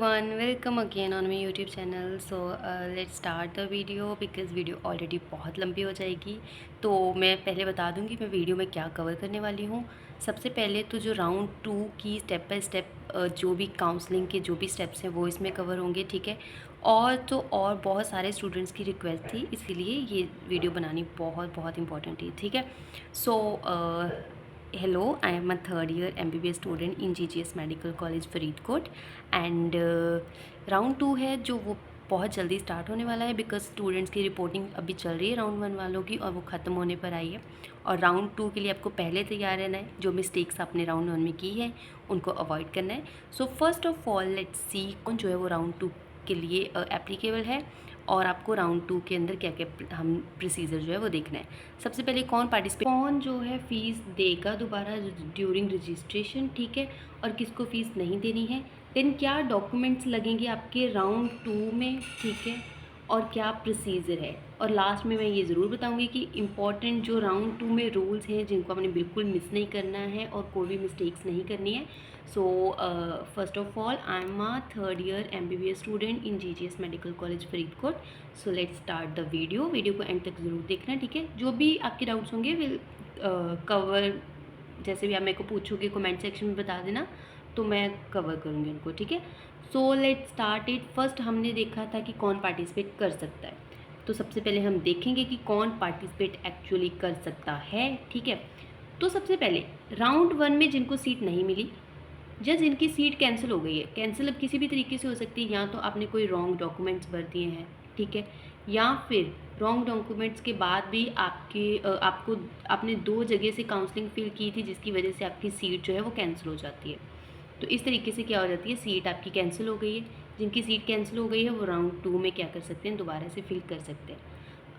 everyone, welcome again on my YouTube channel. So let's start the video because video already बहुत लंबी हो जाएगी। तो मैं पहले बता दूंगी मैं वीडियो में क्या कवर करने वाली हूँ। सबसे पहले तो जो राउंड 2 की स्टेप बाय स्टेप जो भी काउंसलिंग के जो भी स्टेप्स हैं वो इसमें कवर होंगे, ठीक है। और बहुत सारे स्टूडेंट्स की रिक्वेस्ट थी, इसीलिए ये वीडियो बनानी बहुत बहुत इम्पोर्टेंट थी, ठीक है। सो hello, I am a third year MBBS student in GGS Medical College Faridkot and round 2 है जो वो बहुत जल्दी स्टार्ट होने वाला है बिकॉज स्टूडेंट्स की रिपोर्टिंग अभी चल रही है राउंड 1 वालों की और वो ख़त्म होने पर आई है। और राउंड 2 के लिए आपको पहले तैयार रहना है, जो मिस्टेक्स आपने राउंड 1 में की है उनको अवॉइड करना है। So first of all let's see कौन जो है वो राउंड 2 के लिए एप्लीकेबल है और आपको राउंड 2 के अंदर क्या क्या हम प्रोसीजर जो है वो देखना है। सबसे पहले कौन जो है फ़ीस देगा दोबारा ड्यूरिंग रजिस्ट्रेशन, ठीक है, और किसको फ़ीस नहीं देनी है। देन क्या डॉक्यूमेंट्स लगेंगे आपके राउंड 2 में, ठीक है, और क्या प्रोसीजर है। और लास्ट में मैं ये ज़रूर बताऊंगी कि इम्पॉर्टेंट जो राउंड 2 में रूल्स हैं जिनको आपने बिल्कुल मिस नहीं करना है और कोई भी मिस्टेक्स नहीं करनी है। So first of all I am a third year MBBS student in GGS medical college Faridkot. So let's start the video को एंड तक ज़रूर देखना, ठीक है। जो भी आपके डाउट्स होंगे विल कवर, जैसे भी आप मेरे को पूछोगे कमेंट सेक्शन में बता देना तो मैं कवर करूँगी उनको, ठीक है। So let's start it. First हमने देखा था कि कौन पार्टिसिपेट कर सकता है, तो सबसे पहले हम देखेंगे कि कौन पार्टिसिपेट एक्चुअली कर सकता है, ठीक है। तो सबसे पहले राउंड 1 में जिनको सीट नहीं मिली या जिनकी सीट कैंसिल हो गई है, कैंसिल अब किसी भी तरीके से हो सकती है, या तो आपने कोई रॉन्ग डॉक्यूमेंट्स भर दिए हैं, ठीक है, या फिर रॉन्ग डॉक्यूमेंट्स के बाद भी आपको आपने 2 जगह से काउंसलिंग फिल की थी जिसकी वजह से आपकी सीट जो है वो कैंसिल हो जाती है। तो इस तरीके से क्या हो जाती है, सीट आपकी कैंसिल हो गई है। जिनकी सीट कैंसिल हो गई है वो राउंड 2 में क्या कर सकते हैं, दोबारा से फिल कर सकते हैं।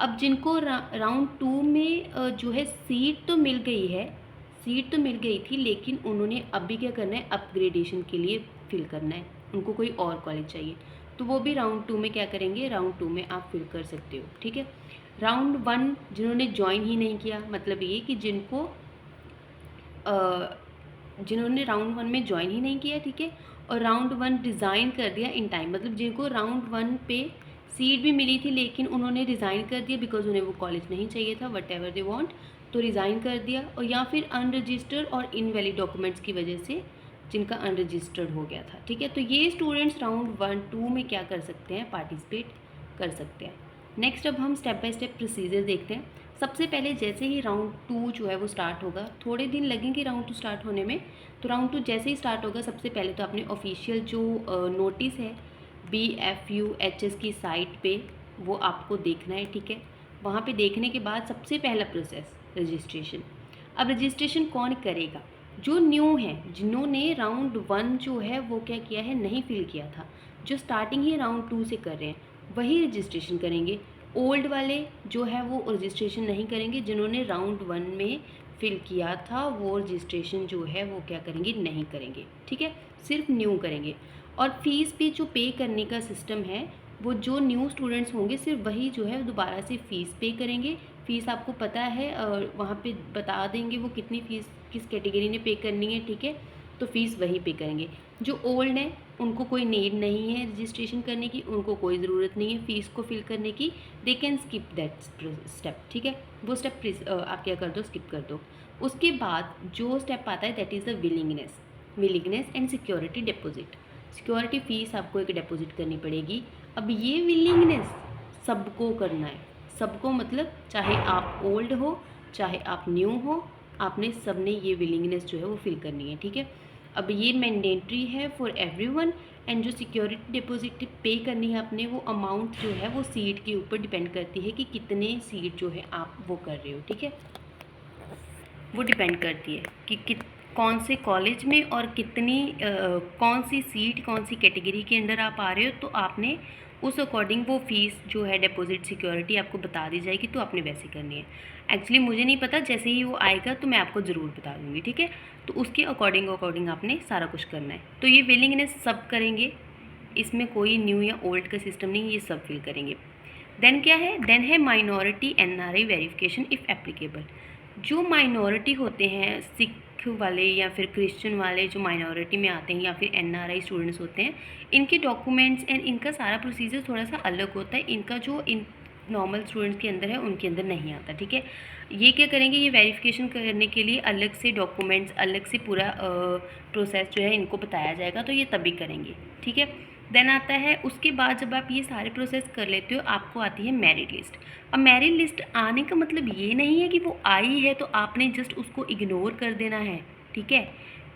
अब जिनको राउंड 2 में जो है सीट तो मिल गई है, सीट तो मिल गई थी, लेकिन उन्होंने अभी क्या करना है, अपग्रेडेशन के लिए फिल करना है, उनको कोई और कॉलेज चाहिए, तो वो भी राउंड 2 में क्या करेंगे, राउंड 2 में आप फिल कर सकते हो, ठीक है। राउंड 1 जिन्होंने ज्वाइन ही नहीं किया, मतलब ये कि जिन्होंने राउंड 1 में ज्वाइन ही नहीं किया, ठीक है, और राउंड 1 रिज़ाइन कर दिया इन टाइम, मतलब जिनको राउंड 1 पे सीट भी मिली थी लेकिन उन्होंने रिज़ाइन कर दिया बिकॉज उन्हें वो कॉलेज नहीं चाहिए था, वट एवर दे वॉन्ट, तो रिज़ाइन कर दिया, और या फिर अनरजिस्टर्ड और इनवैलिड डॉक्यूमेंट्स की वजह से जिनका अनरजिस्टर्ड हो गया था, ठीक है। तो ये स्टूडेंट्स राउंड 1-2 में क्या कर सकते हैं, पार्टिसिपेट कर सकते हैं। नेक्स्ट अब हम स्टेप बाय स्टेप प्रोसीजर देखते हैं। सबसे पहले जैसे ही राउंड 2 जो है वो स्टार्ट होगा, थोड़े दिन लगेंगे राउंड 2 स्टार्ट होने में, तो राउंड 2 जैसे ही स्टार्ट होगा सबसे पहले तो आपने ऑफिशियल जो नोटिस है BFUHS की साइट पे वो आपको देखना है, ठीक है। वहाँ पे देखने के बाद सबसे पहला प्रोसेस रजिस्ट्रेशन। अब रजिस्ट्रेशन कौन करेगा, जो न्यू है, जिन्होंने राउंड 1 जो है वो क्या किया है, नहीं फिल किया था, जो स्टार्टिंग ही राउंड 2 से कर रहे हैं वही रजिस्ट्रेशन करेंगे। ओल्ड वाले जो है वो रजिस्ट्रेशन नहीं करेंगे, जिन्होंने राउंड 1 में फिल किया था वो रजिस्ट्रेशन जो है वो क्या करेंगे, नहीं करेंगे, ठीक है, सिर्फ न्यू करेंगे। और फीस भी जो पे करने का सिस्टम है वो जो न्यू स्टूडेंट्स होंगे सिर्फ वही जो है दोबारा से फ़ीस पे करेंगे। फ़ीस आपको पता है, वहाँ पे बता देंगे वो कितनी फ़ीस किस कैटेगरी ने पे करनी है, ठीक है, तो फ़ीस वही पे करेंगे। जो ओल्ड हैं उनको कोई नीड नहीं है रजिस्ट्रेशन करने की, उनको कोई ज़रूरत नहीं है फ़ीस को फिल करने की, they can skip that step, ठीक है, वो स्टेप आप क्या कर दो, स्किप कर दो। उसके बाद जो स्टेप आता है that is the willingness and security deposit. Security fees आपको एक डिपॉजिट करनी पड़ेगी। अब ये विलिंगनेस सबको करना है, सबको मतलब चाहे आप ओल्ड हो चाहे आप न्यू हो, आपने सबने ये विलिंगनेस जो है वो फिल करनी है, ठीक है। अब ये मैंडेटरी है फॉर एवरीवन, एंड जो सिक्योरिटी डिपॉजिट पे करनी है आपने, वो अमाउंट जो है वो सीट के ऊपर डिपेंड करती है कि कितने सीट जो है आप वो कर रहे हो, ठीक है, वो डिपेंड करती है कि कौन से कॉलेज में और कितनी कौन सी सीट कौन सी कैटेगरी के अंडर आप आ रहे हो, तो आपने उस अकॉर्डिंग वो फ़ीस जो है डिपॉजिट सिक्योरिटी आपको बता दी जाएगी, तो आपने वैसे करनी है। एक्चुअली मुझे नहीं पता, जैसे ही वो आएगा तो मैं आपको ज़रूर बता दूँगी, ठीक है। तो उसके अकॉर्डिंग आपने सारा कुछ करना है। तो ये विलिंगनेस सब करेंगे, इसमें कोई न्यू या ओल्ड का सिस्टम नहीं, ये सब फिल करेंगे। देन क्या है, देन है minority NRI verification if applicable. जो माइनॉरिटी होते हैं, सिख सिख वाले या फिर क्रिश्चियन वाले जो माइनॉरिटी में आते हैं या फिर एनआरआई स्टूडेंट्स होते हैं, इनके डॉक्यूमेंट्स एंड इनका सारा प्रोसीजर थोड़ा सा अलग होता है। इनका जो इन नॉर्मल स्टूडेंट्स के अंदर है उनके अंदर नहीं आता, ठीक है। ये क्या करेंगे, ये वेरिफिकेशन करने के लिए अलग से डॉक्यूमेंट्स, अलग से पूरा प्रोसेस जो है इनको बताया जाएगा, तो ये तभी करेंगे, ठीक है। देन आता है उसके बाद जब आप ये सारे प्रोसेस कर लेते हो, आपको आती है मेरिट लिस्ट। अब मेरिट लिस्ट आने का मतलब ये नहीं है कि वो आई है तो आपने जस्ट उसको इग्नोर कर देना है, ठीक है।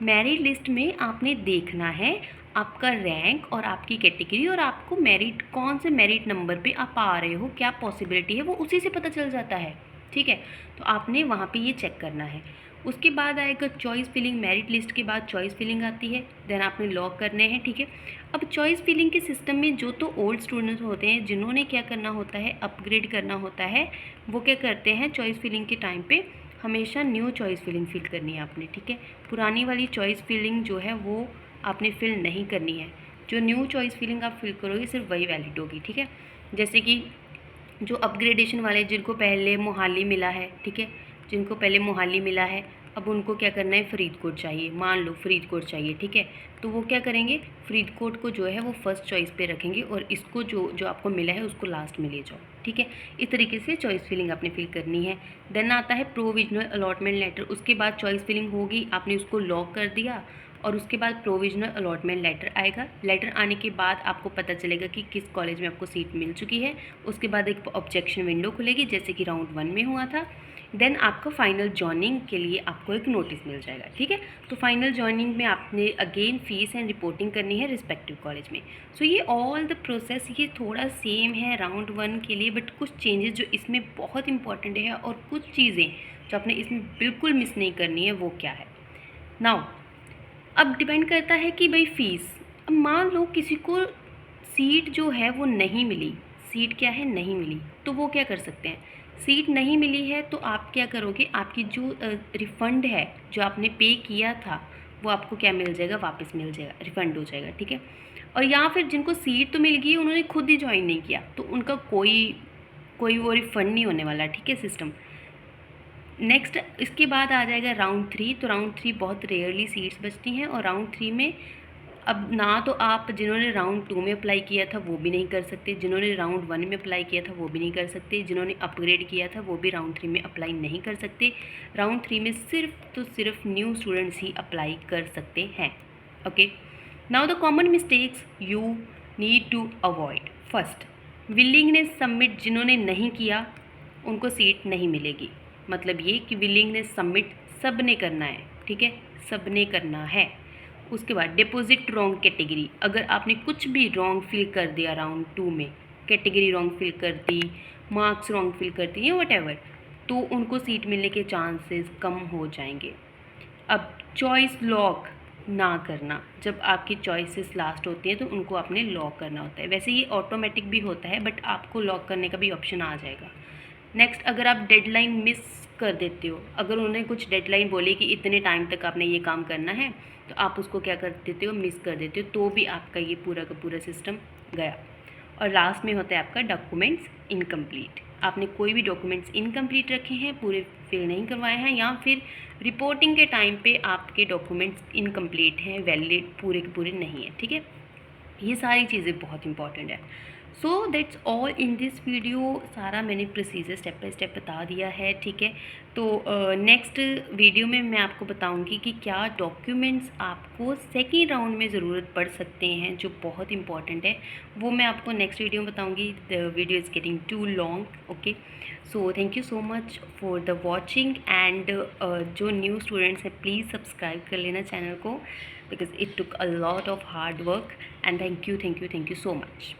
मेरिट लिस्ट में आपने देखना है आपका रैंक और आपकी कैटेगरी और आपको मेरिट कौन से मेरिट नंबर पे आप आ रहे हो, क्या पॉसिबिलिटी है, वो उसी से पता चल जाता है, ठीक है। तो आपने वहाँ पे ये चेक करना है। उसके बाद आएगा चॉइस फिलिंग। मेरिट लिस्ट के बाद चॉइस फिलिंग आती है, देन आपने लॉक करने हैं, ठीक है। अब चॉइस फिलिंग के सिस्टम में जो तो ओल्ड स्टूडेंट्स होते हैं जिन्होंने क्या करना होता है, अपग्रेड करना होता है, वो क्या करते हैं चॉइस फिलिंग के टाइम पे हमेशा न्यू चॉइस फिलिंग फिल करनी है आपने, ठीक है। पुरानी वाली चॉइस फिलिंग जो है वो आपने फिल नहीं करनी है। जो न्यू चॉइस फिलिंग आप फिल करोगे सिर्फ वही वैलिड होगी, ठीक है। जैसे कि जो अपग्रेडेशन वाले जिनको पहले मोहाली मिला है, ठीक है, जिनको पहले मोहाली मिला है, अब उनको क्या करना है, फरीदकोट चाहिए, मान लो फरीदकोट चाहिए, ठीक है। तो वो क्या करेंगे, फरीदकोट को जो है वो फर्स्ट चॉइस पे रखेंगे और इसको जो जो आपको मिला है उसको लास्ट में ले जाओ, ठीक है। इस तरीके से चॉइस फिलिंग आपने फिल करनी है। देन आता है प्रोविजनल अलॉटमेंट लेटर। उसके बाद चॉइस फिलिंग होगी, आपने उसको लॉक कर दिया और उसके बाद प्रोविजनल अलॉटमेंट लेटर आएगा। लेटर आने के बाद आपको पता चलेगा कि किस कॉलेज में आपको सीट मिल चुकी है। उसके बाद एक ऑब्जेक्शन विंडो खुलेगी जैसे कि राउंड 1 में हुआ था। देन आपका फाइनल जॉइनिंग के लिए आपको एक नोटिस मिल जाएगा, ठीक है। तो फाइनल जॉइनिंग में आपने अगेन फीस एंड रिपोर्टिंग करनी है रिस्पेक्टिव कॉलेज में। सो ये ऑल द प्रोसेस ये थोड़ा सेम है राउंड 1 के लिए, बट कुछ चेंजेस जो इसमें बहुत इंपॉर्टेंट है और कुछ चीज़ें जो आपने इसमें बिल्कुल मिस नहीं करनी है वो क्या है। नाउ अब डिपेंड करता है कि भाई फ़ीस, अब मान लो किसी को सीट जो है वो नहीं मिली, सीट क्या है नहीं मिली, तो वो क्या कर सकते हैं, सीट नहीं मिली है तो आप क्या करोगे, आपकी जो रिफ़ंड है जो आपने पे किया था वो आपको क्या मिल जाएगा, वापस मिल जाएगा, रिफ़ंड हो जाएगा, ठीक है। और या फिर जिनको सीट तो मिल गई है उन्होंने खुद ही ज्वाइन नहीं किया तो उनका कोई वो रिफ़ंड नहीं होने वाला, ठीक है, सिस्टम। नेक्स्ट इसके बाद आ जाएगा राउंड 3। तो राउंड 3 बहुत रेयरली सीट्स बचती हैं और राउंड 3 में अब ना तो आप जिन्होंने राउंड 2 में अप्लाई किया था वो भी नहीं कर सकते, जिन्होंने राउंड 1 में अप्लाई किया था वो भी नहीं कर सकते, जिन्होंने अपग्रेड किया था वो भी राउंड 3 में अप्लाई नहीं कर सकते। राउंड 3 में सिर्फ तो सिर्फ न्यू स्टूडेंट्स ही अप्लाई कर सकते हैं, okay. Now the common mistakes you need to avoid. First, willingness submit जिन्होंने नहीं किया उनको सीट नहीं मिलेगी। मतलब ये कि विलिंगनेस सबमिट सब ने करना है, ठीक है, सब ने करना है। उसके बाद डिपॉजिट रॉन्ग कैटेगरी, अगर आपने कुछ भी रॉन्ग फिल कर दिया राउंड 2 में, कैटेगरी रॉन्ग फिल कर दी, मार्क्स रॉन्ग फिल कर दिए, वट तो उनको सीट मिलने के चांसेस कम हो जाएंगे। अब चॉइस लॉक ना करना, जब आपकी चॉइसेस लास्ट होती हैं तो उनको आपने लॉक करना होता है। वैसे ये ऑटोमेटिक भी होता है बट आपको लॉक करने का भी ऑप्शन आ जाएगा। नेक्स्ट, अगर आप डेडलाइन मिस कर देते हो, अगर उन्होंने कुछ डेडलाइन बोली कि इतने टाइम तक आपने ये काम करना है तो आप उसको क्या कर देते हो, मिस कर देते हो, तो भी आपका ये पूरा का पूरा सिस्टम गया। और लास्ट में होता है आपका डॉक्यूमेंट्स इनकम्प्लीट। आपने कोई भी डॉक्यूमेंट्स इनकम्प्लीट रखे हैं, पूरे फिल नहीं करवाए हैं, या फिर रिपोर्टिंग के टाइम पे आपके डॉक्यूमेंट्स इनकम्प्लीट हैं, वैलिड पूरे के पूरे नहीं है, ठीक है। ये सारी चीज़ें बहुत इंपॉर्टेंट है। So that's all in this video. सारा मैंने प्रोसीजर स्टेप बाय स्टेप बता दिया है, ठीक है। तो नेक्स्ट वीडियो में मैं आपको बताऊंगी कि क्या डॉक्यूमेंट्स आपको सेकेंड राउंड में ज़रूरत पड़ सकते हैं जो बहुत इंपॉर्टेंट है, वो मैं आपको नेक्स्ट वीडियो में बताऊंगी। The video is getting too long, okay. So thank you so much for the watching and जो न्यू स्टूडेंट्स हैं प्लीज़ सब्सक्राइब कर लेना चैनल को, because it took a lot of hard work, and thank you so much.